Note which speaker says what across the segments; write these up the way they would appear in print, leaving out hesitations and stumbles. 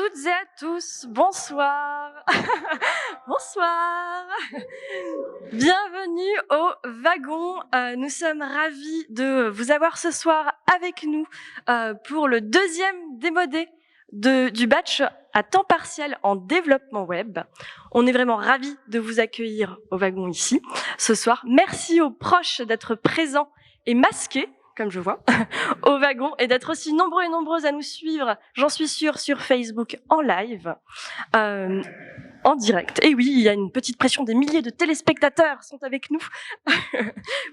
Speaker 1: toutes et à tous, bonsoir. Bonsoir. Bienvenue au wagon. Nous sommes ravis de vous avoir ce soir avec nous pour le deuxième démodé du batch à temps partiel en développement web. On est vraiment ravis de vous accueillir au wagon ici ce soir. Merci aux proches d'être présents et masqués, comme je vois, au wagon, et d'être aussi nombreux et nombreuses à nous suivre, j'en suis sûre, sur Facebook en live, en direct. Et oui, il y a une petite pression, des milliers de téléspectateurs sont avec nous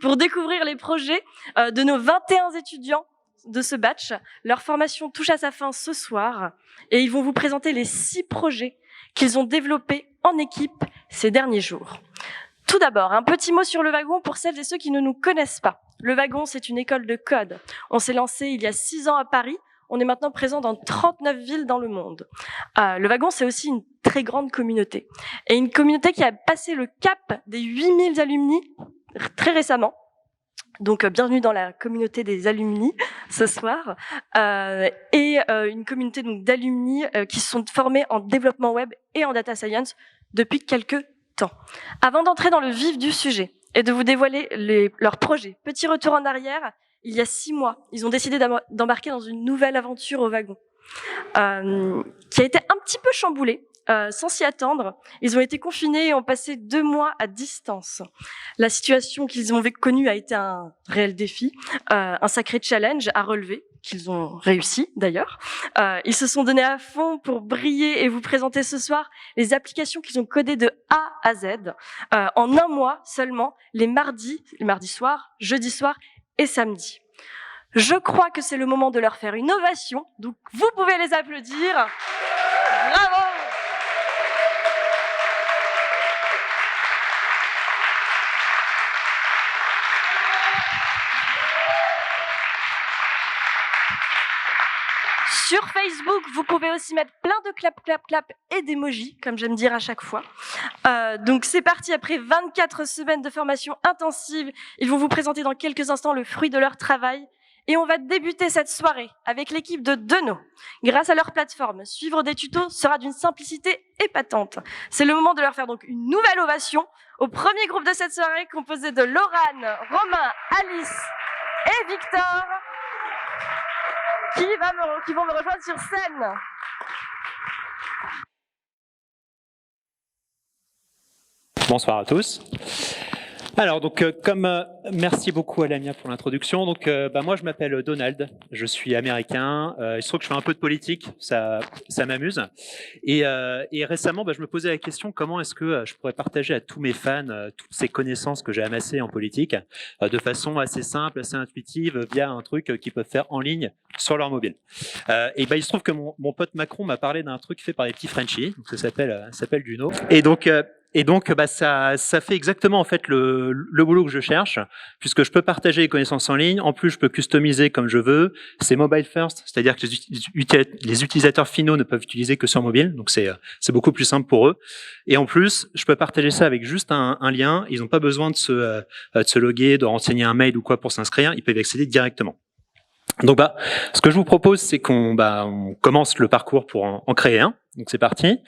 Speaker 1: pour découvrir les projets de nos 21 étudiants de ce batch. Leur formation touche à sa fin ce soir et ils vont vous présenter les 6 projets qu'ils ont développés en équipe ces derniers jours. Tout d'abord, un petit mot sur le wagon pour celles et ceux qui ne nous connaissent pas. Le wagon, c'est une école de code. On s'est lancé il y a 6 ans à Paris. On est maintenant présent dans 39 villes dans le monde. Le wagon, c'est aussi une très grande communauté. Et une communauté qui a passé le cap des 8000 alumni très récemment. Donc, bienvenue dans la communauté des alumni ce soir. Une communauté donc d'alumni qui se sont formés en développement web et en data science depuis quelques temps. Avant d'entrer dans le vif du sujet et de vous dévoiler leurs projets, petit retour en arrière, il y a 6 mois, ils ont décidé d'embarquer dans une nouvelle aventure au wagon, qui a été un petit peu chamboulée, sans s'y attendre. Ils ont été confinés et ont passé 2 mois à distance. La situation qu'ils ont connue a été un réel défi, un sacré challenge à relever, qu'ils ont réussi d'ailleurs. Ils se sont donnés à fond pour briller et vous présenter ce soir les applications qu'ils ont codées de A à Z, en 1 mois seulement, les mardis soirs, jeudi soir et samedi. Je crois que c'est le moment de leur faire une ovation, donc vous pouvez les applaudir. Bravo! Sur Facebook, vous pouvez aussi mettre plein de clap, clap, clap et d'émojis, comme j'aime dire à chaque fois. Donc c'est parti, après 24 semaines de formation intensive, ils vont vous présenter dans quelques instants le fruit de leur travail. Et on va débuter cette soirée avec l'équipe de Deno. Grâce à leur plateforme, suivre des tutos sera d'une simplicité épatante. C'est le moment de leur faire donc une nouvelle ovation au premier groupe de cette soirée, composé de Laurane, Romain, Alice et Victor, qui vont me rejoindre sur scène.
Speaker 2: Bonsoir à tous. Alors, donc, merci beaucoup à Lamia pour l'introduction. Donc, moi, je m'appelle Donald, je suis américain. Il se trouve que je fais un peu de politique, ça m'amuse. Et récemment, je me posais la question comment est-ce que je pourrais partager à tous mes fans toutes ces connaissances que j'ai amassées en politique de façon assez simple, assez intuitive, via un truc qu'ils peuvent faire en ligne sur leur mobile. Il se trouve que mon pote Macron m'a parlé d'un truc fait par les petits Frenchies, donc ça s'appelle Duno. Et donc, ça fait exactement en fait le boulot que je cherche, puisque je peux partager les connaissances en ligne. En plus, je peux customiser comme je veux. C'est mobile first, c'est-à-dire que les utilisateurs finaux ne peuvent utiliser que sur mobile, donc c'est beaucoup plus simple pour eux. Et en plus, je peux partager ça avec juste un lien. Ils n'ont pas besoin de se loguer, de renseigner un mail ou quoi pour s'inscrire. Ils peuvent y accéder directement. Donc, ce que je vous propose, c'est qu'on commence le parcours pour en créer un. Donc c'est parti.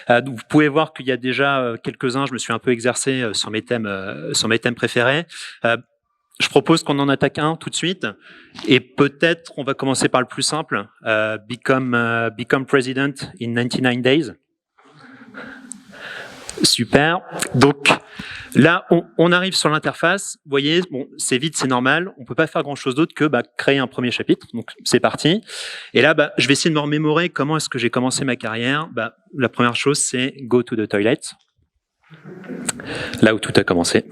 Speaker 2: Vous pouvez voir qu'il y a déjà quelques-uns. Je me suis un peu exercé sur mes thèmes préférés. Je propose qu'on en attaque un tout de suite. Et peut-être on va commencer par le plus simple. Become President in 99 Days. Super. Donc là, on arrive sur l'interface. Vous voyez, bon, c'est vide, c'est normal. On peut pas faire grand-chose d'autre que créer un premier chapitre. Donc c'est parti. Et là, je vais essayer de me remémorer comment est-ce que j'ai commencé ma carrière. La première chose, c'est go to the toilet. Là où tout a commencé.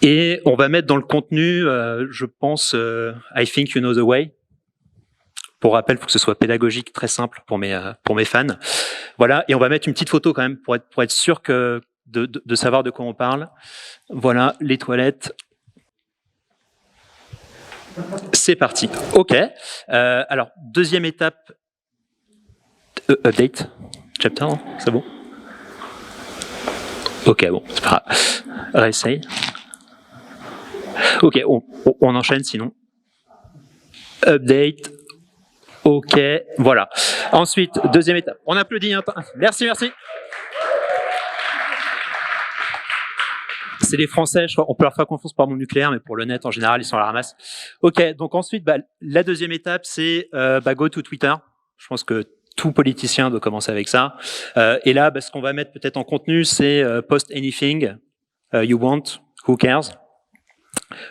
Speaker 2: Et on va mettre dans le contenu, je pense, I think you know the way. Pour rappel, il faut que ce soit pédagogique, très simple pour mes fans. Voilà, et on va mettre une petite photo quand même pour être sûr de savoir de quoi on parle. Voilà, les toilettes. C'est parti. OK. Alors, deuxième étape. Update. Chapter, c'est bon? OK, bon, c'est pas grave. Réessaye. OK, on enchaîne sinon. Update. Ok, voilà. Ensuite, deuxième étape. On applaudit. Hein. Merci, merci. C'est les Français, je crois, on peut leur faire confiance par mon nucléaire, mais pour le net, en général, ils sont à la ramasse. Ok, donc ensuite, la deuxième étape, c'est go to Twitter. Je pense que tout politicien doit commencer avec ça. Et là, ce qu'on va mettre peut-être en contenu, c'est post anything you want, who cares.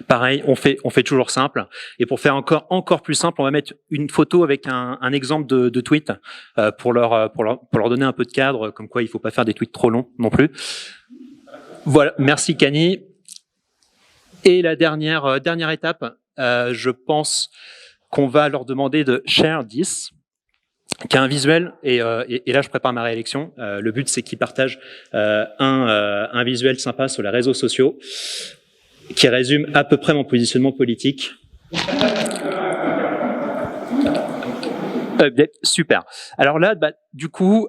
Speaker 2: Pareil, on fait toujours simple. Et pour faire encore plus simple, on va mettre une photo avec un exemple de tweet pour leur donner un peu de cadre, comme quoi il ne faut pas faire des tweets trop longs non plus. Voilà, merci Kani. Et la dernière étape, je pense qu'on va leur demander de share this, qui a un visuel, et là je prépare ma réélection. Le but c'est qu'ils partagent un visuel sympa sur les réseaux sociaux qui résume à peu près mon positionnement politique. Super. Alors là, du coup,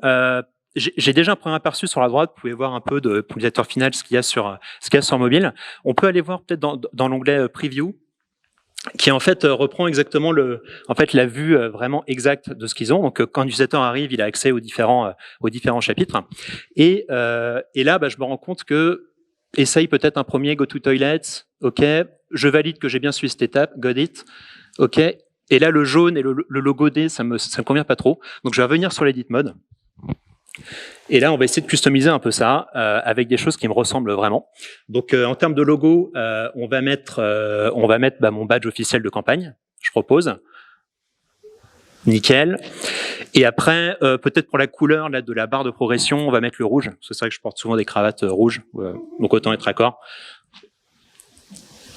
Speaker 2: j'ai déjà un premier aperçu sur la droite. Vous pouvez voir un peu de l'utilisateur final ce qu'il y a sur mobile. On peut aller voir peut-être dans l'onglet Preview, qui en fait reprend exactement la vue vraiment exacte de ce qu'ils ont. Donc quand l'utilisateur arrive, il a accès aux différents chapitres. Et là, je me rends compte que essaye peut-être un premier go to toilet. Ok, je valide que j'ai bien suivi cette étape. Got it. Ok. Et là, le jaune et le logo D, ça me convient pas trop. Donc je vais revenir sur l'edit mode. Et là, on va essayer de customiser un peu ça avec des choses qui me ressemblent vraiment. Donc, en termes de logo, on va mettre mon badge officiel de campagne. Je propose. Nickel. Et après, peut-être pour la couleur là de la barre de progression, on va mettre le rouge. C'est vrai que je porte souvent des cravates rouges, donc autant être accord.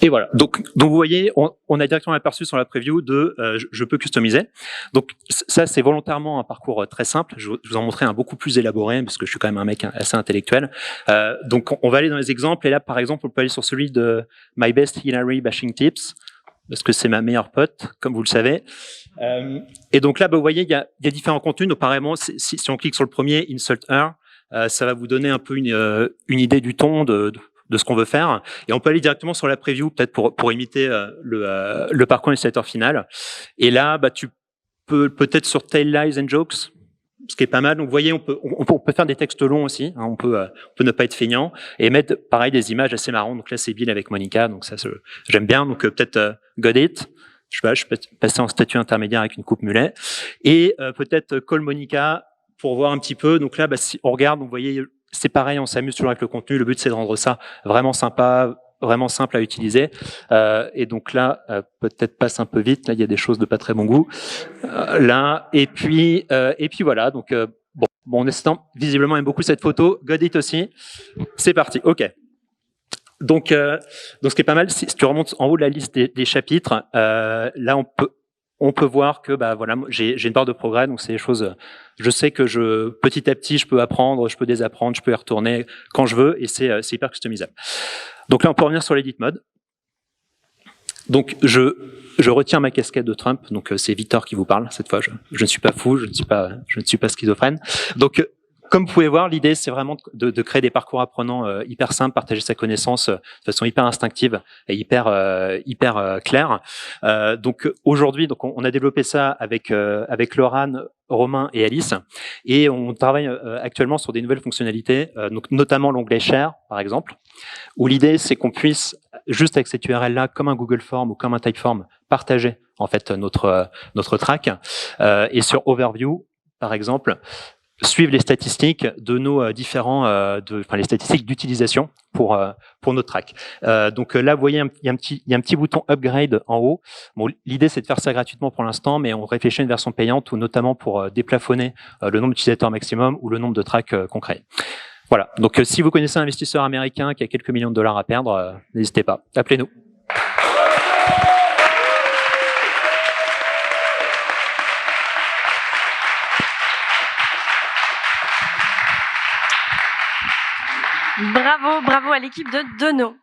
Speaker 2: Et voilà. Donc vous voyez, on a directement aperçu sur la preview de je peux customiser. Donc ça, c'est volontairement un parcours très simple. Je vous en montrerai un beaucoup plus élaboré parce que je suis quand même un mec assez intellectuel. Donc on va aller dans les exemples. Et là, par exemple, on peut aller sur celui de My Best Hillary Bashing Tips parce que c'est ma meilleure pote, comme vous le savez. Et donc là, vous voyez, il y a différents contenus. Donc apparemment, si on clique sur le premier, Insult Her, ça va vous donner un peu une idée du ton de ce qu'on veut faire. Et on peut aller directement sur la preview, peut-être pour imiter le parcours utilisateur final. Et là, tu peux peut-être sur Tell Lies and Jokes, ce qui est pas mal. Donc, vous voyez, on peut faire des textes longs aussi. Hein, on peut ne pas être feignant et mettre, pareil, des images assez marrantes. Donc là, c'est Bill avec Monica. Donc ça, j'aime bien. Donc peut-être Got It. Je peux passer en statut intermédiaire avec une coupe mulet. Et peut-être Call Monica pour voir un petit peu. Donc là, si on regarde, vous voyez, c'est pareil, on s'amuse toujours avec le contenu. Le but, c'est de rendre ça vraiment sympa, vraiment simple à utiliser. Et donc là, peut-être passe un peu vite. Là, il y a des choses de pas très bon goût. Là, et puis voilà. Donc bon, Nestan visiblement aime beaucoup cette photo. Got it aussi. C'est parti. Ok. Donc ce qui est pas mal, si tu remontes en haut de la liste des chapitres, là on peut voir que voilà, j'ai une barre de progrès, donc c'est des choses. Je sais que petit à petit, je peux apprendre, je peux désapprendre, je peux y retourner quand je veux, et c'est hyper customisable. Donc là, on peut revenir sur l'edit mode. Donc je retiens ma casquette de Trump. Donc c'est Victor qui vous parle cette fois. Je ne suis pas fou, je ne suis pas schizophrène. Donc comme vous pouvez voir, l'idée, c'est vraiment de créer des parcours apprenants hyper simples, partager sa connaissance de façon hyper instinctive et hyper claire. Donc aujourd'hui, on a développé ça avec Laurane, Romain et Alice, et on travaille actuellement sur des nouvelles fonctionnalités, donc notamment l'onglet Share, par exemple, où l'idée, c'est qu'on puisse juste avec cette URL-là, comme un Google Form ou comme un Typeform, partager en fait notre track. Et sur Overview, par exemple, suivre les statistiques de nos les statistiques d'utilisation pour notre track. Donc là, vous voyez, il y a un petit bouton upgrade en haut. Bon, l'idée, c'est de faire ça gratuitement pour l'instant, mais on réfléchit à une version payante, ou notamment pour déplafonner le nombre d'utilisateurs maximum ou le nombre de tracks qu'on crée. Voilà. Donc si vous connaissez un investisseur américain qui a quelques millions de dollars à perdre, n'hésitez pas, appelez-nous.
Speaker 1: Bravo à l'équipe de Deno.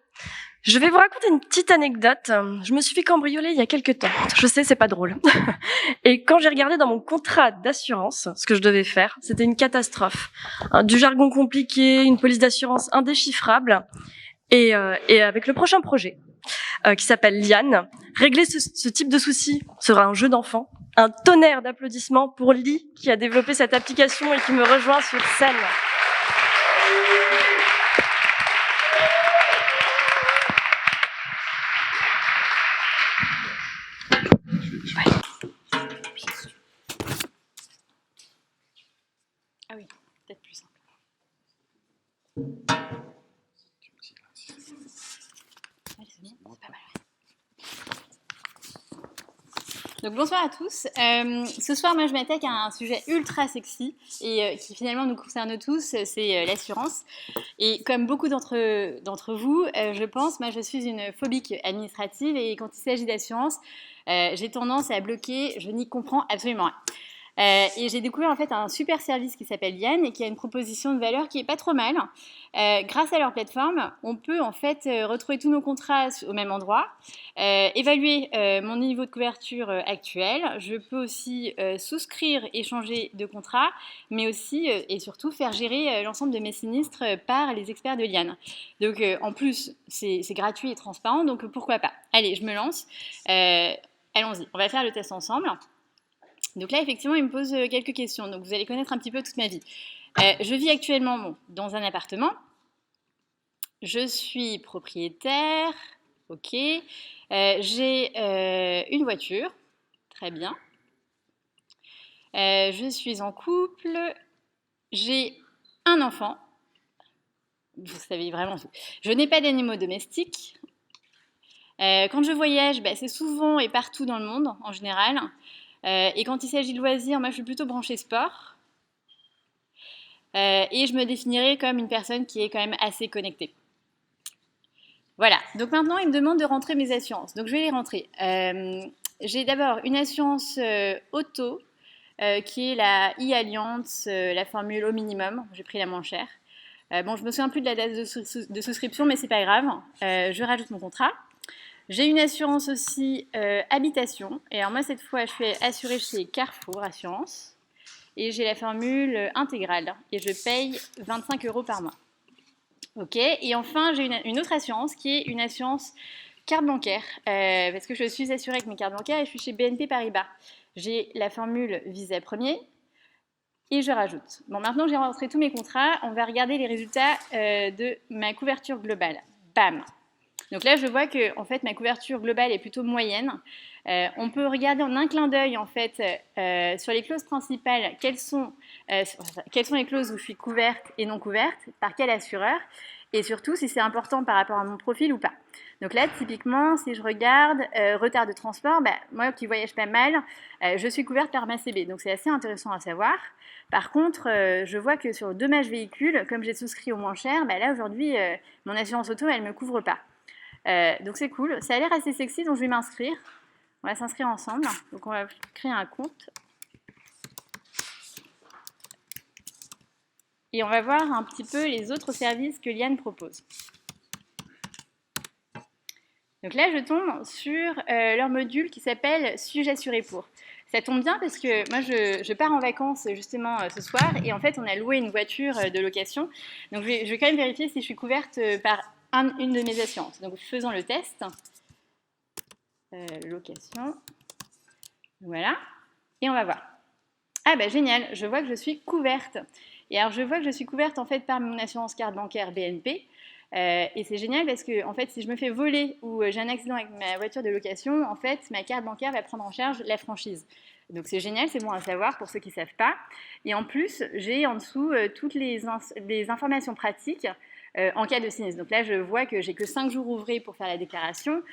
Speaker 1: Je vais vous raconter une petite anecdote. Je me suis fait cambrioler il y a quelques temps. Je sais, c'est pas drôle. Et quand j'ai regardé dans mon contrat d'assurance ce que je devais faire, c'était une catastrophe. Du jargon compliqué, une police d'assurance indéchiffrable. Et avec le prochain projet, qui s'appelle Liane, régler ce type de souci sera un jeu d'enfant. Un tonnerre d'applaudissements pour Lee qui a développé cette application et qui me rejoint sur scène. Ah oui, peut-être plus simple. C'est pas mal.
Speaker 3: Donc bonsoir à tous. Ce soir, moi, je m'attaque à un sujet ultra sexy et qui finalement nous concerne tous, c'est l'assurance. Et comme beaucoup d'entre vous, je pense, moi, je suis une phobique administrative et quand il s'agit d'assurance, j'ai tendance à bloquer, je n'y comprends absolument rien. Et j'ai découvert en fait un super service qui s'appelle Liane et qui a une proposition de valeur qui est pas trop mal. Grâce à leur plateforme, on peut en fait retrouver tous nos contrats au même endroit, évaluer mon niveau de couverture actuel. Je peux aussi souscrire et changer de contrat, mais aussi et surtout faire gérer l'ensemble de mes sinistres par les experts de Liane. Donc en plus, c'est gratuit et transparent, donc pourquoi pas. Allez, je me lance. Allons-y, on va faire le test ensemble. Donc là, effectivement, il me pose quelques questions. Donc vous allez connaître un petit peu toute ma vie. Je vis actuellement dans un appartement. Je suis propriétaire. Ok. J'ai une voiture. Très bien. Je suis en couple. J'ai un enfant. Vous savez vraiment tout. Je n'ai pas d'animaux domestiques. Quand je voyage, c'est souvent et partout dans le monde, en général. Et quand il s'agit de loisirs, moi je suis plutôt branchée sport. Et je me définirais comme une personne qui est quand même assez connectée. Voilà, donc maintenant il me demande de rentrer mes assurances. Donc je vais les rentrer. J'ai d'abord une assurance auto, qui est la e-Alliance, la formule au minimum. J'ai pris la moins chère. Bon, je me souviens plus de la date de souscription, mais c'est pas grave. Je rajoute mon contrat. J'ai une assurance aussi habitation. Et alors moi, cette fois, je suis assurée chez Carrefour Assurance. Et j'ai la formule intégrale. Et je paye 25 € par mois. Ok. Et enfin, j'ai une autre assurance qui est une assurance carte bancaire. Parce que je suis assurée avec mes cartes bancaires et je suis chez BNP Paribas. J'ai la formule Visa Premier. Et je rajoute. Bon, maintenant que j'ai rentré tous mes contrats, on va regarder les résultats de ma couverture globale. Bam! Donc là, je vois que en fait, ma couverture globale est plutôt moyenne. On peut regarder en un clin d'œil en fait sur les clauses principales quelles sont les clauses où je suis couverte et non couverte, par quel assureur, et surtout si c'est important par rapport à mon profil ou pas. Donc là, typiquement, si je regarde retard de transport, moi qui voyage pas mal, je suis couverte par ma CB, donc c'est assez intéressant à savoir. Par contre, je vois que sur dommage véhicule, comme j'ai souscrit au moins cher, là aujourd'hui, mon assurance auto, elle ne me couvre pas. Donc c'est cool, ça a l'air assez sexy, donc je vais m'inscrire. On va s'inscrire ensemble, donc on va créer un compte. Et on va voir un petit peu les autres services que Liane propose. Donc là, je tombe sur leur module qui s'appelle « Suis-je assuré pour ». Ça tombe bien parce que moi, je pars en vacances justement ce soir et en fait, on a loué une voiture de location. Donc je vais quand même vérifier si je suis couverte par une de mes assurances. Donc faisons le test. Location. Voilà. Et on va voir. Ah génial, je vois que je suis couverte. Et alors je vois que je suis couverte en fait par mon assurance carte bancaire BNP. Et c'est génial parce que en fait, si je me fais voler ou j'ai un accident avec ma voiture de location, en fait, ma carte bancaire va prendre en charge la franchise. Donc c'est génial, c'est bon à savoir pour ceux qui ne savent pas. Et en plus, j'ai en dessous toutes les informations pratiques en cas de sinistre. Donc là, je vois que j'ai que 5 jours ouvrés pour faire la déclaration,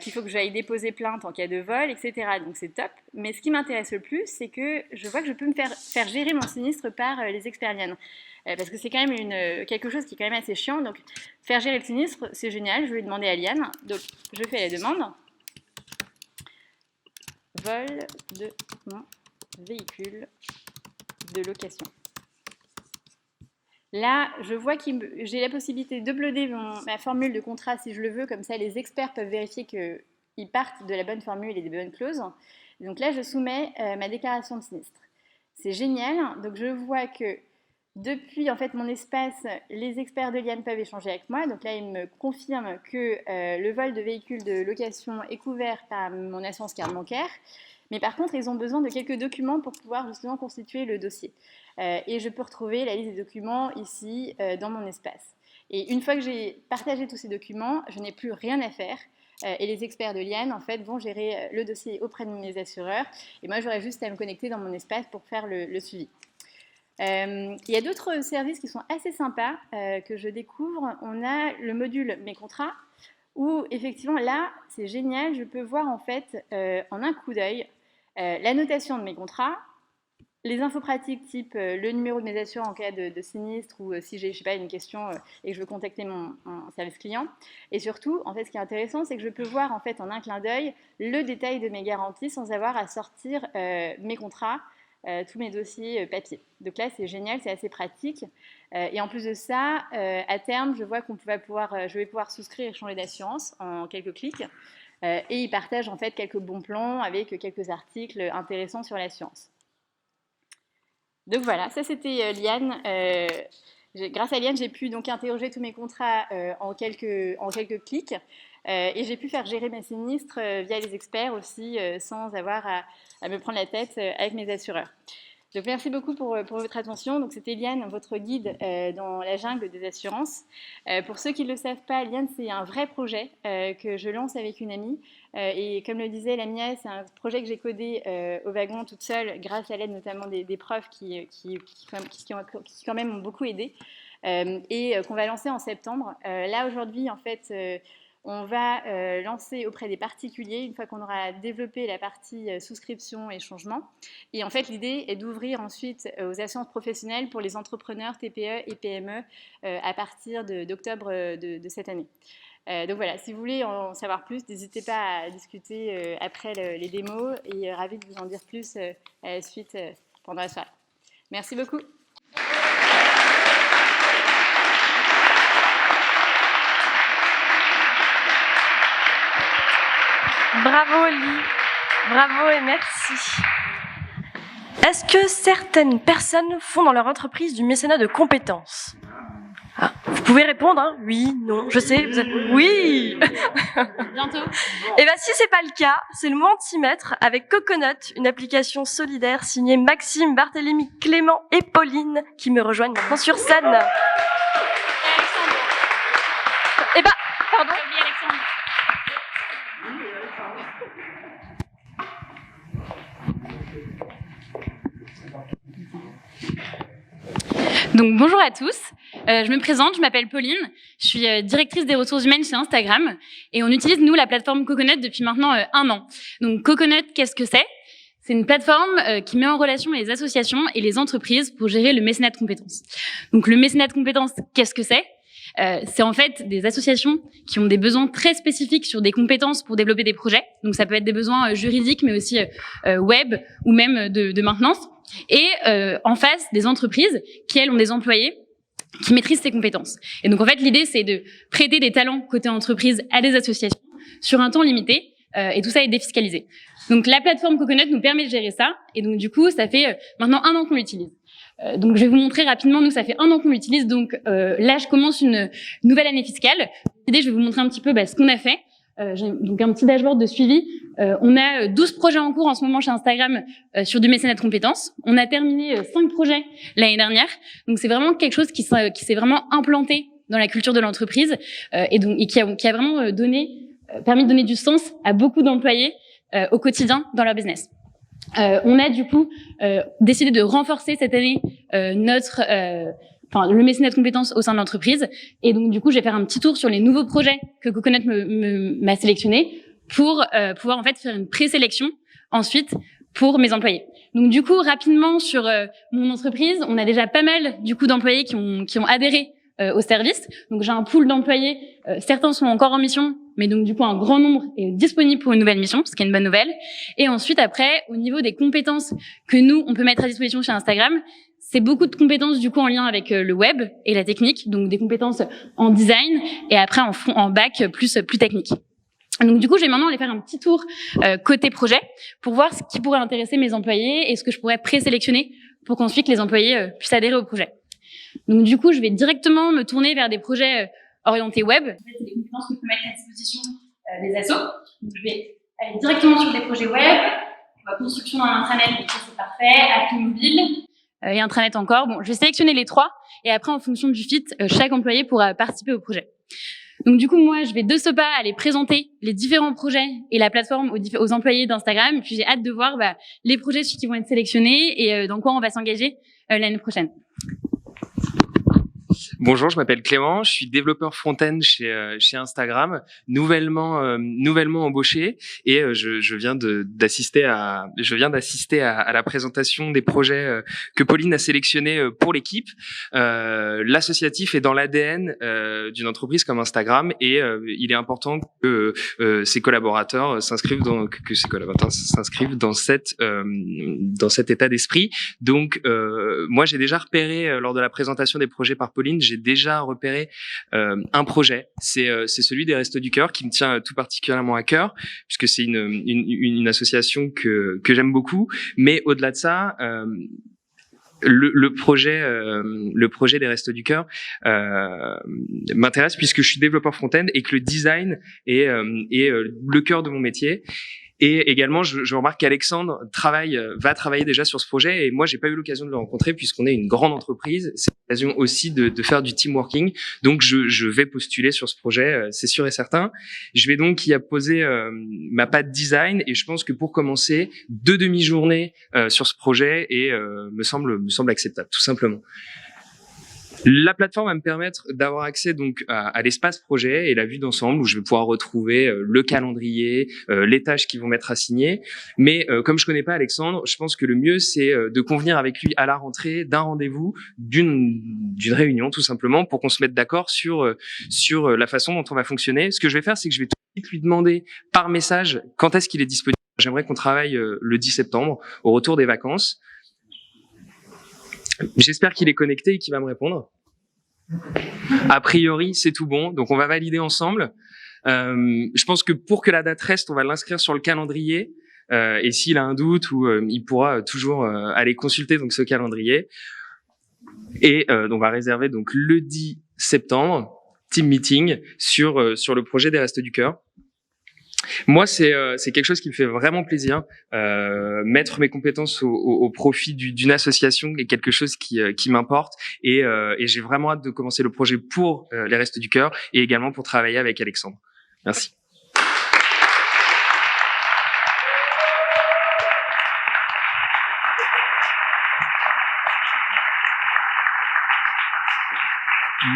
Speaker 3: qu'il faut que j'aille déposer plainte en cas de vol, etc. Donc c'est top. Mais ce qui m'intéresse le plus, c'est que je vois que je peux me faire gérer mon sinistre par les experts Liane. Parce que c'est quand même quelque chose qui est quand même assez chiant. Donc faire gérer le sinistre, c'est génial. Je vais demander à Liane. Donc je fais la demande. Vol de mon véhicule de location. Là, je vois que j'ai la possibilité d'uploader ma formule de contrat si je le veux, comme ça les experts peuvent vérifier qu'ils partent de la bonne formule et des bonnes clauses. Donc là, je soumets ma déclaration de sinistre. C'est génial, donc je vois que depuis en fait mon espace, les experts de Liane peuvent échanger avec moi. Donc là, ils me confirment que le vol de véhicule de location est couvert par mon assurance carte bancaire. Mais par contre, ils ont besoin de quelques documents pour pouvoir justement constituer le dossier. Et je peux retrouver la liste des documents ici dans mon espace. Et une fois que j'ai partagé tous ces documents, je n'ai plus rien à faire. Et les experts de Liane, en fait, vont gérer le dossier auprès de mes assureurs. Et moi, j'aurai juste à me connecter dans mon espace pour faire le suivi. Il y a d'autres services qui sont assez sympas que je découvre. On a le module Mes contrats, où effectivement, là, c'est génial. Je peux voir, en fait, en un coup d'œil, la notation de mes contrats, les infos pratiques type le numéro de mes assureurs en cas de sinistre ou si j'ai, je sais pas, une question et que je veux contacter mon service client. Et surtout, en fait, ce qui est intéressant, c'est que je peux voir en fait en un clin d'œil le détail de mes garanties sans avoir à sortir mes contrats, tous mes dossiers papier. Donc là, c'est génial, c'est assez pratique. Et en plus de ça, à terme, je vois je vais pouvoir souscrire et changer d'assurance en quelques clics. Et ils partagent en fait quelques bons plans avec quelques articles intéressants sur l'assurance. Donc voilà, ça c'était Liane. Grâce à Liane, j'ai pu donc interroger tous mes contrats en quelques clics et j'ai pu faire gérer mes sinistres via les experts aussi sans avoir à me prendre la tête avec mes assureurs. Donc merci beaucoup pour votre attention. Donc c'était Liane, votre guide dans la jungle des assurances. Pour ceux qui ne le savent pas, Liane, c'est un vrai projet que je lance avec une amie. Et comme le disait Lamia, c'est un projet que j'ai codé au wagon toute seule, grâce à l'aide notamment des profs qui quand même m'ont beaucoup aidé, et qu'on va lancer en septembre. Là aujourd'hui, en fait, on va lancer auprès des particuliers une fois qu'on aura développé la partie souscription et changement. Et en fait, l'idée est d'ouvrir ensuite aux assurances professionnelles pour les entrepreneurs TPE et PME à partir d'octobre de cette année. Donc voilà, si vous voulez en savoir plus, n'hésitez pas à discuter après les démos et ravi de vous en dire plus à la suite pendant la soirée. Merci beaucoup.
Speaker 1: Bravo Oli, bravo et merci. Est-ce que certaines personnes font dans leur entreprise du mécénat de compétences ? Vous pouvez répondre, hein ? Oui, non, je sais. Oui.
Speaker 3: Bientôt.
Speaker 1: Et bien si c'est pas le cas, c'est le moment de s'y mettre avec Coconut, une application solidaire signée Maxime, Barthélémy, Clément et Pauline qui me rejoignent maintenant sur scène. Et bah, pardon.
Speaker 4: Donc bonjour à tous, je me présente, je m'appelle Pauline, je suis directrice des ressources humaines chez Instagram et on utilise nous la plateforme Coconut depuis maintenant 1 an. Donc Coconut, qu'est-ce que c'est ? C'est une plateforme qui met en relation les associations et les entreprises pour gérer le mécénat de compétences. Donc le mécénat de compétences, qu'est-ce que c'est ? C'est en fait des associations qui ont des besoins très spécifiques sur des compétences pour développer des projets. Donc ça peut être des besoins juridiques, mais aussi web ou même de maintenance. Et en face, des entreprises qui, elles, ont des employés qui maîtrisent ces compétences. Et donc, en fait, l'idée, c'est de prêter des talents côté entreprise à des associations sur un temps limité, et tout ça est défiscalisé. Donc, la plateforme Coconut nous permet de gérer ça, et donc, du coup, ça fait maintenant 1 an qu'on l'utilise. Donc, je vais vous montrer rapidement, nous, ça fait 1 an qu'on l'utilise, donc là, je commence une nouvelle année fiscale. L'idée, je vais vous montrer un petit peu ce qu'on a fait. J'ai donc un petit dashboard de suivi. On a 12 projets en cours en ce moment chez Instagram sur du mécénat de compétences. On a terminé 5 projets l'année dernière. Donc c'est vraiment quelque chose qui s'est vraiment implanté dans la culture de l'entreprise et qui a vraiment permis de donner du sens à beaucoup d'employés au quotidien dans leur business. On a du coup décidé de renforcer cette année le mécénat de compétences au sein de l'entreprise. Et donc, du coup, je vais faire un petit tour sur les nouveaux projets que Coconut m'a sélectionnés pour pouvoir en fait faire une présélection ensuite pour mes employés. Donc, du coup, rapidement sur mon entreprise, on a déjà pas mal du coup d'employés qui ont adhéré au service. Donc, j'ai un pool d'employés. Certains sont encore en mission, mais donc du coup, un grand nombre est disponible pour une nouvelle mission, ce qui est une bonne nouvelle. Et ensuite, après, au niveau des compétences que nous, on peut mettre à disposition chez Instagram, c'est beaucoup de compétences du coup en lien avec le web et la technique, donc des compétences en design et après en bac plus technique. Donc du coup, je vais maintenant aller faire un petit tour côté projet pour voir ce qui pourrait intéresser mes employés et ce que je pourrais présélectionner pour qu'ensuite les employés puissent adhérer au projet. Donc du coup, je vais directement me tourner vers des projets orientés web. En fait, c'est des compétences que je peux mettre à disposition des assos. Donc je vais aller directement sur des projets web. construction d'un intranet, donc ça c'est parfait, appli mobile et intranet encore. Bon, je vais sélectionner les 3 et après en fonction du fit, chaque employé pourra participer au projet. Donc du coup, moi, je vais de ce pas aller présenter les différents projets et la plateforme aux employés d'Instagram. Puis j'ai hâte de voir les projets qui vont être sélectionnés et dans quoi on va s'engager l'année prochaine.
Speaker 5: Bonjour, je m'appelle Clément, je suis développeur front-end chez Instagram, nouvellement embauché, et je viens d'assister à la présentation des projets que Pauline a sélectionnés pour l'équipe. L'associatif est dans l'ADN d'une entreprise comme Instagram, et il est important que ses collaborateurs s'inscrivent dans cet état d'esprit. Donc moi j'ai déjà repéré lors de la présentation des projets par Pauline, j'ai déjà repéré un projet. C'est celui des Restos du Cœur qui me tient tout particulièrement à cœur, puisque c'est une association que j'aime beaucoup. Mais au-delà de ça, le projet des Restos du Cœur m'intéresse puisque je suis développeur front-end et que le design est le cœur de mon métier. Et également, je remarque qu'Alexandre va travailler déjà sur ce projet, et moi, j'ai pas eu l'occasion de le rencontrer puisqu'on est une grande entreprise. C'est l'occasion aussi de faire du team working. Donc, je vais postuler sur ce projet, c'est sûr et certain. Je vais donc y apposer ma patte design, et je pense que pour commencer, 2 demi-journées sur ce projet me semble acceptable, tout simplement. La plateforme va me permettre d'avoir accès donc à l'espace projet et la vue d'ensemble où je vais pouvoir retrouver le calendrier, les tâches qui vont m'être assignées. Mais comme je connais pas Alexandre, je pense que le mieux c'est de convenir avec lui à la rentrée d'un rendez-vous, d'une réunion tout simplement, pour qu'on se mette d'accord sur la façon dont on va fonctionner. Ce que je vais faire, c'est que je vais tout de suite lui demander par message quand est-ce qu'il est disponible. J'aimerais qu'on travaille le 10 septembre au retour des vacances. J'espère qu'il est connecté et qu'il va me répondre. A priori, c'est tout bon, donc on va valider ensemble. Je pense que pour que la date reste, on va l'inscrire sur le calendrier. Et s'il a un doute, il pourra toujours aller consulter donc ce calendrier. Et on va réserver donc le 10 septembre, team meeting sur le projet des Restos du Cœur. Moi, c'est quelque chose qui me fait vraiment plaisir. Mettre mes compétences au profit d'une association est quelque chose qui m'importe, et j'ai vraiment hâte de commencer le projet pour les Restos du Cœur et également pour travailler avec Alexandre. Merci.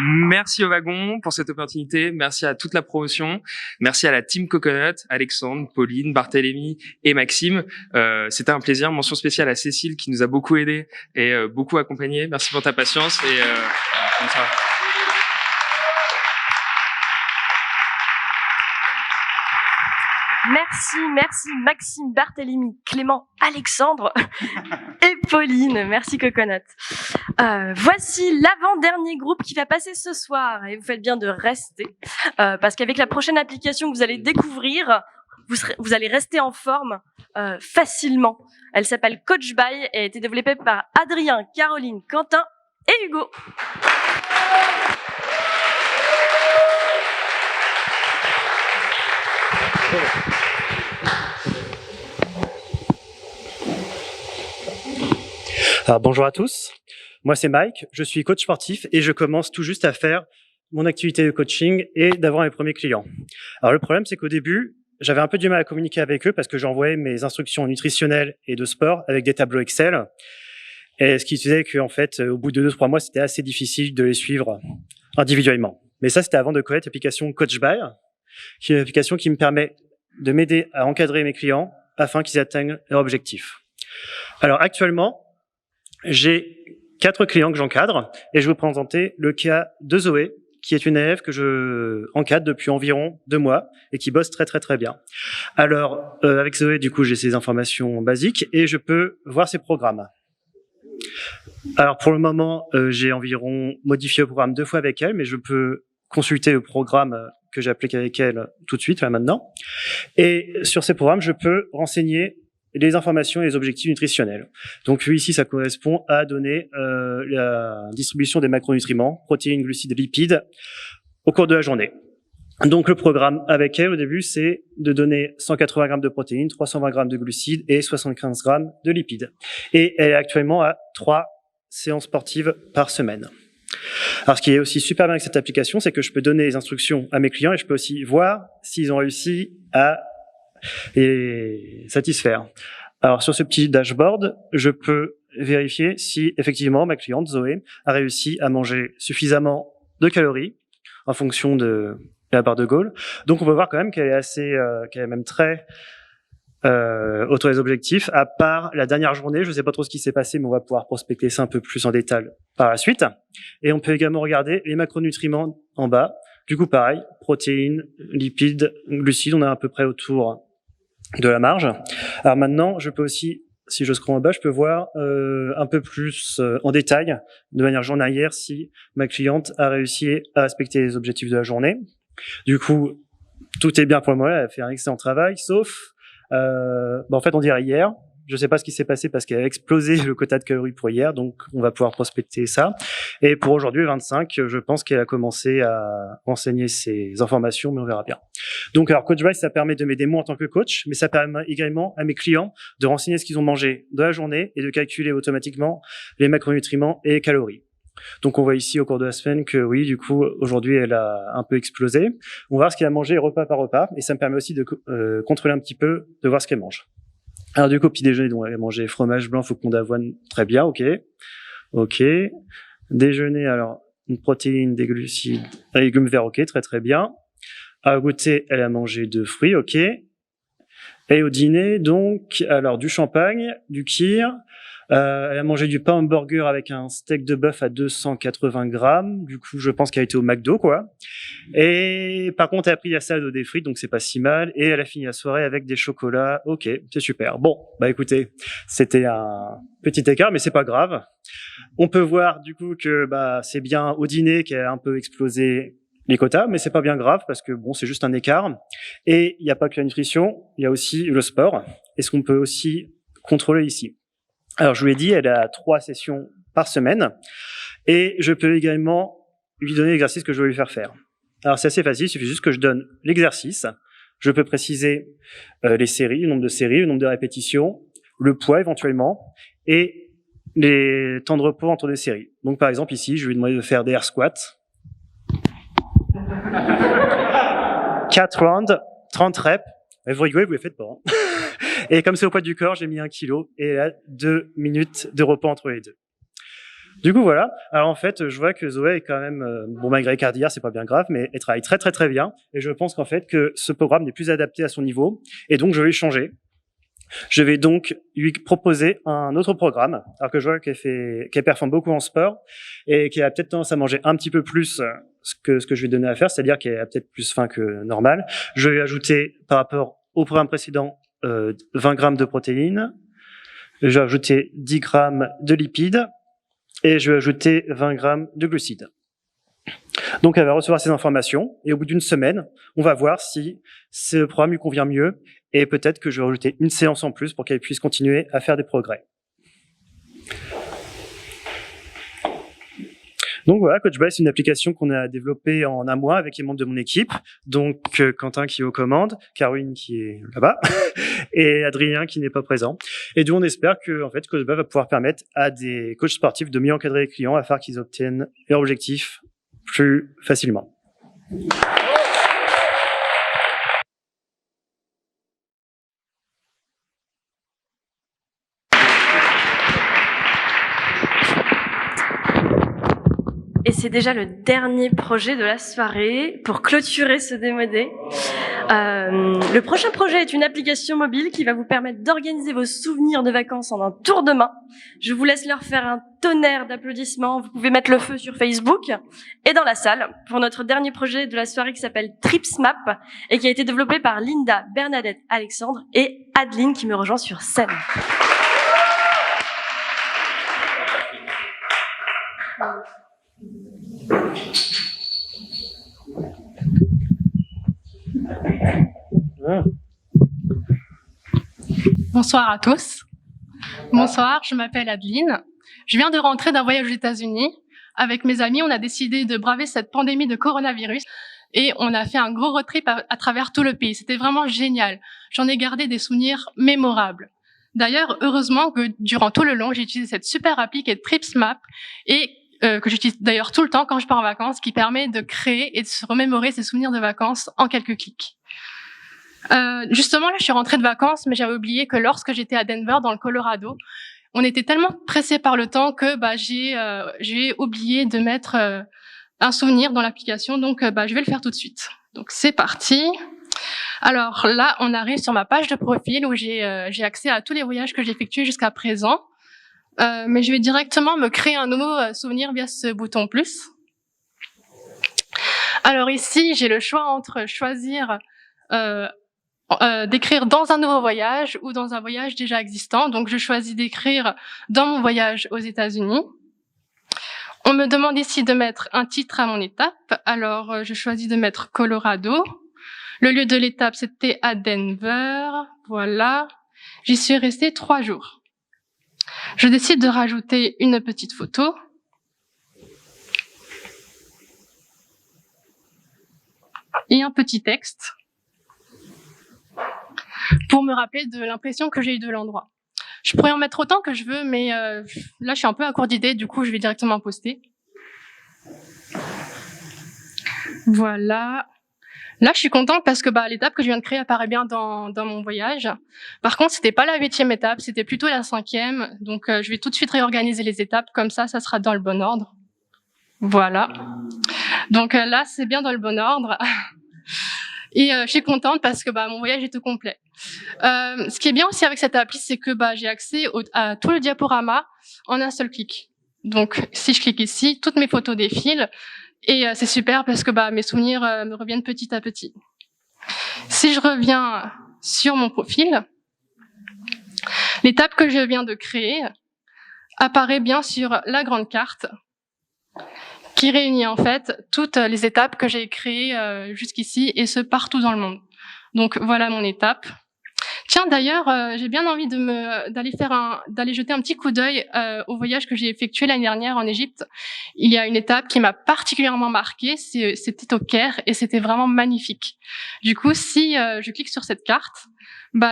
Speaker 5: Merci au wagon pour cette opportunité. Merci à toute la promotion. Merci à la team Coconut, Alexandre, Pauline, Barthélémy et Maxime. C'était un plaisir. Mention spéciale à Cécile qui nous a beaucoup aidé et beaucoup accompagné. Merci pour ta patience et bonne soirée.
Speaker 1: Merci Maxime, Barthélémy, Clément, Alexandre et Pauline. Merci Coconut. Voici l'avant-dernier groupe qui va passer ce soir, et vous faites bien de rester parce qu'avec la prochaine application que vous allez découvrir, vous allez rester en forme facilement. Elle s'appelle CoachBuy et a été développée par Adrien, Caroline, Quentin et Hugo.
Speaker 6: Alors, bonjour à tous, moi c'est Mike, je suis coach sportif et je commence tout juste à faire mon activité de coaching et d'avoir mes premiers clients. Alors le problème c'est qu'au début, j'avais un peu du mal à communiquer avec eux parce que j'envoyais mes instructions nutritionnelles et de sport avec des tableaux Excel, et ce qui faisait qu'en fait au bout de 2-3 mois c'était assez difficile de les suivre individuellement. Mais ça c'était avant de connaître l'application CoachBuy, qui est une application qui me permet de m'aider à encadrer mes clients afin qu'ils atteignent leur objectif. Alors actuellement, j'ai 4 clients que j'encadre et je vais vous présenter le cas de Zoé, qui est une élève que je encadre depuis environ 2 mois et qui bosse très bien. Alors, avec Zoé, du coup, j'ai ses informations basiques et je peux voir ses programmes. Alors, pour le moment, j'ai environ modifié le programme 2 fois avec elle, mais je peux consulter le programme que j'applique avec elle tout de suite, là maintenant. Et sur ces programmes, je peux renseigner les informations et les objectifs nutritionnels. Donc ici, ça correspond à donner la distribution des macronutriments, protéines, glucides, lipides, au cours de la journée. Donc le programme avec elle au début, c'est de donner 180 grammes de protéines, 320 grammes de glucides et 75 grammes de lipides. Et elle est actuellement à 3 séances sportives par semaine. Alors ce qui est aussi super bien avec cette application, c'est que je peux donner les instructions à mes clients et je peux aussi voir s'ils ont réussi à les satisfaire. Alors sur ce petit dashboard, je peux vérifier si effectivement ma cliente Zoé a réussi à manger suffisamment de calories en fonction de la barre de Gaulle. Donc on peut voir quand même qu'elle est assez, qu'elle est même très autour des objectifs. À part la dernière journée, je ne sais pas trop ce qui s'est passé, mais on va pouvoir prospecter ça un peu plus en détail par la suite. Et on peut également regarder les macronutriments en bas. Du coup, pareil, protéines, lipides, glucides, on est à peu près autour de la marge. Alors maintenant, je peux aussi, si je scrolle en bas, je peux voir un peu plus en détail, de manière journalière, si ma cliente a réussi à respecter les objectifs de la journée. Du coup, tout est bien pour le moment, elle a fait un excellent travail, sauf, en fait, on dirait hier. Je sais pas ce qui s'est passé parce qu'elle a explosé le quota de calories pour hier, donc on va pouvoir prospecter ça. Et pour aujourd'hui, 25, je pense qu'elle a commencé à renseigner ses informations, mais on verra bien. Donc, alors, CoachBuy, ça permet de m'aider moi en tant que coach, mais ça permet également à mes clients de renseigner ce qu'ils ont mangé de la journée et de calculer automatiquement les macronutriments et les calories. Donc, on voit ici au cours de la semaine que oui, du coup, aujourd'hui, elle a un peu explosé. On va voir ce qu'elle a mangé repas par repas, et ça me permet aussi de contrôler un petit peu, de voir ce qu'elle mange. Alors du coup, petit déjeuner, donc elle a mangé fromage blanc, faucon d'avoine, très bien, ok. Déjeuner, alors une protéine, des glucides, légumes verts, ok, très très bien. À goûter, elle a mangé 2 fruits, ok. Et au dîner, donc, alors du champagne, du kir. Elle a mangé du pain hamburger avec un steak de bœuf à 280 grammes. Du coup, je pense qu'elle a été au McDo, quoi. Et par contre, elle a pris la salade aux frites, donc c'est pas si mal. Et elle a fini la soirée avec des chocolats. Ok, c'est super. Bon, bah écoutez, c'était un petit écart, mais c'est pas grave. On peut voir du coup que c'est bien au dîner qu'elle a un peu explosé les quotas, mais c'est pas bien grave parce que bon, c'est juste un écart. Et il n'y a pas que la nutrition, il y a aussi le sport. Et ce qu'on peut aussi contrôler ici. Alors, je vous l'ai dit, elle a 3 sessions par semaine. Et je peux également lui donner l'exercice que je veux lui faire faire. Alors, c'est assez facile, il suffit juste que je donne l'exercice. Je peux préciser les séries, le nombre de séries, le nombre de répétitions, le poids éventuellement, et les temps de repos entre des séries. Donc, par exemple, ici, je vais lui demander de faire des air squats. 4 rounds, 30 reps. Et vous rigolez, vous les faites pas. Hein. Et comme c'est au poids du corps, j'ai mis 1 kilo et elle a 2 minutes de repos entre les deux. Du coup, voilà. Alors, en fait, je vois que Zoé est quand même, malgré l'écart d'hier, c'est pas bien grave, mais elle travaille très, très, très bien. Et je pense qu'en fait, que ce programme n'est plus adapté à son niveau. Et donc, je vais changer. Je vais donc lui proposer un autre programme. Alors que je vois qu'elle performe beaucoup en sport et qu'elle a peut-être tendance à manger un petit peu plus ce que je lui ai donné à faire, c'est-à-dire qu'elle a peut-être plus faim que normal. Je vais ajouter, par rapport au programme précédent, 20 grammes de protéines. Je vais ajouter 10 grammes de lipides et je vais ajouter 20 grammes de glucides. Donc, elle va recevoir ces informations et au bout d'une semaine, on va voir si ce programme lui convient mieux et peut-être que je vais rajouter une séance en plus pour qu'elle puisse continuer à faire des progrès. Donc voilà, CoachBuy, c'est une application qu'on a développée en un mois avec les membres de mon équipe. Donc Quentin qui est aux commandes, Caroline qui est là-bas et Adrien qui n'est pas présent. Et d'où on espère que en fait, CoachBuy va pouvoir permettre à des coachs sportifs de mieux encadrer les clients afin qu'ils obtiennent leurs objectifs plus facilement.
Speaker 1: Et c'est déjà le dernier projet de la soirée pour clôturer ce démodé. Le prochain projet est une application mobile qui va vous permettre d'organiser vos souvenirs de vacances en un tour de main. Je vous laisse leur faire un tonnerre d'applaudissements. Vous pouvez mettre le feu sur Facebook et dans la salle pour notre dernier projet de la soirée qui s'appelle TripsMap et qui a été développé par Linda, Bernadette, Alexandre et Adeline qui me rejoint sur scène.
Speaker 7: Bonsoir à tous. Bonsoir, je m'appelle Adeline. Je viens de rentrer d'un voyage aux États-Unis. Avec mes amis, on a décidé de braver cette pandémie de coronavirus. et on a fait un gros road trip à travers tout le pays. C'était vraiment génial. J'en ai gardé des souvenirs mémorables. D'ailleurs, heureusement que durant tout le long, j'ai utilisé cette super appli qui est TripsMap et que j'utilise d'ailleurs tout le temps quand je pars en vacances, qui permet de créer et de se remémorer ses souvenirs de vacances en quelques clics. Justement, là, je suis rentrée de vacances, mais j'avais oublié que lorsque j'étais à Denver, dans le Colorado, on était tellement pressé par le temps que j'ai oublié de mettre un souvenir dans l'application, donc je vais le faire tout de suite. Donc c'est parti. Alors là, on arrive sur ma page de profil où j'ai accès à tous les voyages que j'ai effectués jusqu'à présent. Mais je vais directement me créer un nouveau souvenir via ce bouton plus. Alors ici, j'ai le choix entre choisir d'écrire dans un nouveau voyage ou dans un voyage déjà existant. Donc je choisis d'écrire dans mon voyage aux États-Unis. On me demande ici de mettre un titre à mon étape. Alors je choisis de mettre Colorado. Le lieu de l'étape, c'était à Denver. Voilà. J'y suis restée 3 jours. Je décide de rajouter une petite photo. Et un petit texte pour me rappeler de l'impression que j'ai eue de l'endroit. Je pourrais en mettre autant que je veux, mais là, je suis un peu à court d'idées, du coup, je vais directement poster. Voilà. Là, je suis contente parce que l'étape que je viens de créer apparaît bien dans mon voyage. Par contre, c'était pas la 8e étape, c'était plutôt la 5e. Donc, je vais tout de suite réorganiser les étapes, comme ça sera dans le bon ordre. Voilà. Donc là, c'est bien dans le bon ordre. Et je suis contente parce que mon voyage est tout complet. Ce qui est bien aussi avec cette appli, c'est que j'ai accès à tout le diaporama en un seul clic. Donc, si je clique ici, toutes mes photos défilent. Et c'est super parce que mes souvenirs me reviennent petit à petit. Si je reviens sur mon profil, l'étape que je viens de créer apparaît bien sur la grande carte qui réunit en fait toutes les étapes que j'ai créées jusqu'ici et ce partout dans le monde. Donc voilà mon étape. Tiens, d'ailleurs, j'ai bien envie d'aller jeter un petit coup d'œil au voyage que j'ai effectué l'année dernière en Égypte. Il y a une étape qui m'a particulièrement marquée, c'était au Caire et c'était vraiment magnifique. Du coup, si je clique sur cette carte,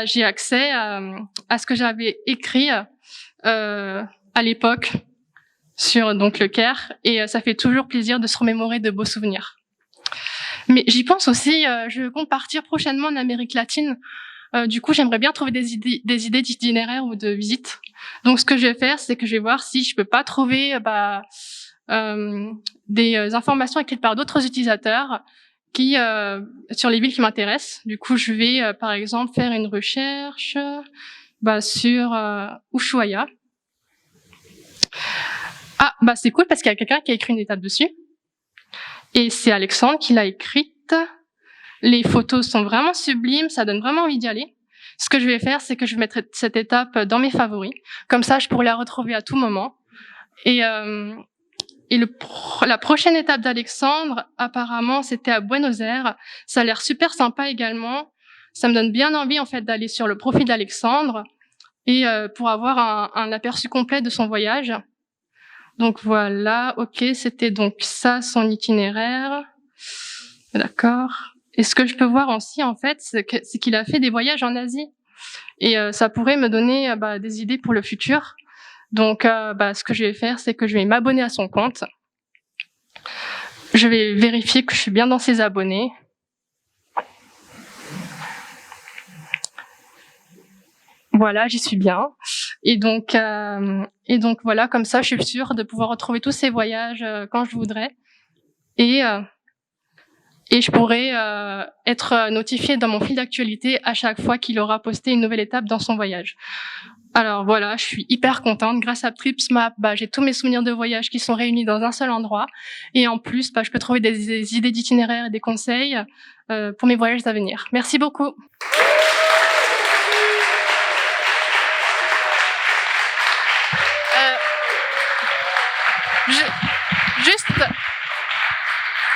Speaker 7: j'ai accès à ce que j'avais écrit à l'époque sur donc le Caire et ça fait toujours plaisir de se remémorer de beaux souvenirs. Mais j'y pense aussi, je compte partir prochainement en Amérique latine. Du coup, j'aimerais bien trouver des idées d'itinéraires ou de visites. Donc, ce que je vais faire, c'est que je vais voir si je peux pas trouver des informations écrites par d'autres utilisateurs qui sur les villes qui m'intéressent. Du coup, je vais par exemple faire une recherche sur Ushuaia. Ah, c'est cool parce qu'il y a quelqu'un qui a écrit une étape dessus. Et c'est Alexandre qui l'a écrite. Les photos sont vraiment sublimes, ça donne vraiment envie d'y aller. Ce que je vais faire, c'est que je vais mettre cette étape dans mes favoris. Comme ça, je pourrai la retrouver à tout moment. Et la prochaine étape d'Alexandre, apparemment, c'était à Buenos Aires. Ça a l'air super sympa également. Ça me donne bien envie, en fait, d'aller sur le profil d'Alexandre et pour avoir un aperçu complet de son voyage. Donc voilà, ok, c'était donc ça, son itinéraire. D'accord. Et ce que je peux voir aussi, en fait, c'est qu'il a fait des voyages en Asie. Et ça pourrait me donner des idées pour le futur. Donc, ce que je vais faire, c'est que je vais m'abonner à son compte. Je vais vérifier que je suis bien dans ses abonnés. Voilà, j'y suis bien. Et donc voilà, comme ça, je suis sûre de pouvoir retrouver tous ces voyages quand je voudrais. Et je pourrais être notifiée dans mon fil d'actualité à chaque fois qu'il aura posté une nouvelle étape dans son voyage. Alors voilà, je suis hyper contente. Grâce à TripsMap, j'ai tous mes souvenirs de voyage qui sont réunis dans un seul endroit. Et en plus, je peux trouver des idées d'itinéraires et des conseils pour mes voyages à venir. Merci beaucoup.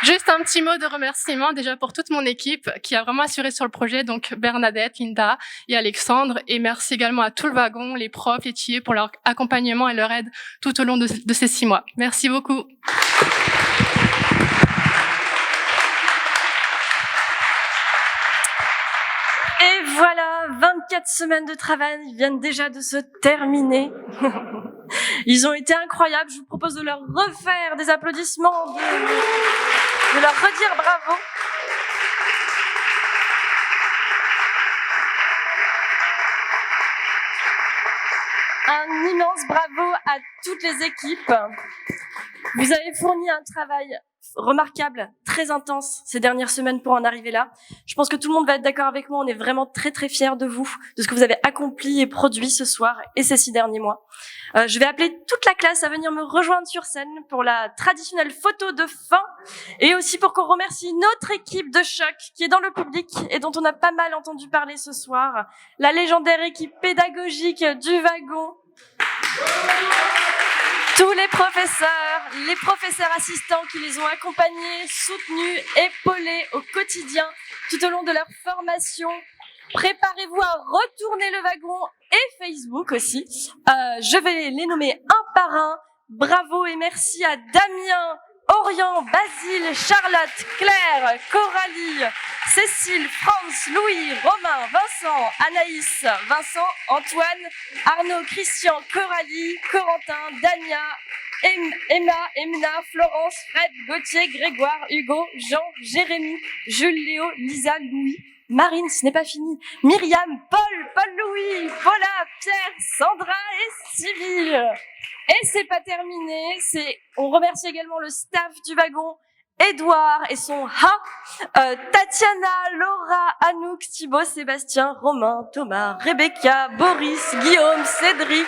Speaker 7: Juste un petit mot de remerciement déjà pour toute mon équipe qui a vraiment assuré sur le projet, donc Bernadette, Linda et Alexandre. Et merci également à tout le wagon, les profs, les TIE pour leur accompagnement et leur aide tout au long de ces 6 mois. Merci beaucoup.
Speaker 1: voilà, 24 semaines de travail viennent déjà de se terminer. Ils ont été incroyables. Je vous propose de leur refaire des applaudissements, de leur redire bravo. Un immense bravo à toutes les équipes. Vous avez fourni un travail remarquable, très intense ces dernières semaines pour en arriver là. Je pense que tout le monde va être d'accord avec moi. On est vraiment très très fiers de vous, de ce que vous avez accompli et produit ce soir et ces 6 derniers mois. Je vais appeler toute la classe à venir me rejoindre sur scène pour la traditionnelle photo de fin et aussi pour qu'on remercie notre équipe de choc qui est dans le public et dont on a pas mal entendu parler ce soir. La légendaire équipe pédagogique du wagon. Tous les professeurs assistants qui les ont accompagnés, soutenus, épaulés au quotidien tout au long de leur formation. Préparez-vous à retourner le wagon et Facebook aussi. Je vais les nommer un par un. Bravo et merci à Damien, Orient, Basile, Charlotte, Claire, Coralie, Cécile, France, Louis, Romain, Vincent, Anaïs, Vincent, Antoine, Arnaud, Christian, Coralie, Corentin, Dania, Emma, Emna, Florence, Fred, Gauthier, Grégoire, Hugo, Jean, Jérémy, Jules, Léo, Lisa, Louis, Marine, ce n'est pas fini, Myriam, Paul-Louis, Paula, Pierre, Sandra et Sybille. Et c'est pas terminé, on remercie également le staff du wagon, Édouard et son Tatiana, Laura, Anouk, Thibaut, Sébastien, Romain, Thomas, Rebecca, Boris, Guillaume, Cédric,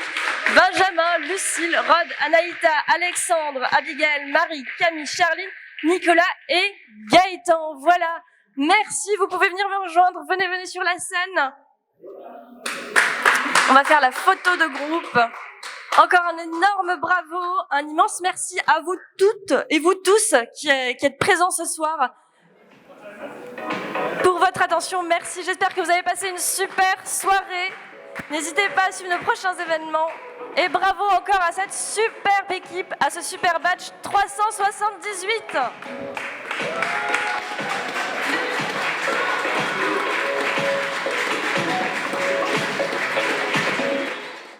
Speaker 1: Benjamin, Lucille, Rod, Anaïta, Alexandre, Abigail, Marie, Camille, Charline, Nicolas et Gaëtan. Voilà. Merci, vous pouvez venir me rejoindre. Venez sur la scène. On va faire la photo de groupe. Encore un énorme bravo, un immense merci à vous toutes et vous tous qui êtes présents ce soir. Pour votre attention, merci. J'espère que vous avez passé une super soirée. N'hésitez pas à suivre nos prochains événements. Et bravo encore à cette superbe équipe, à ce super batch 378.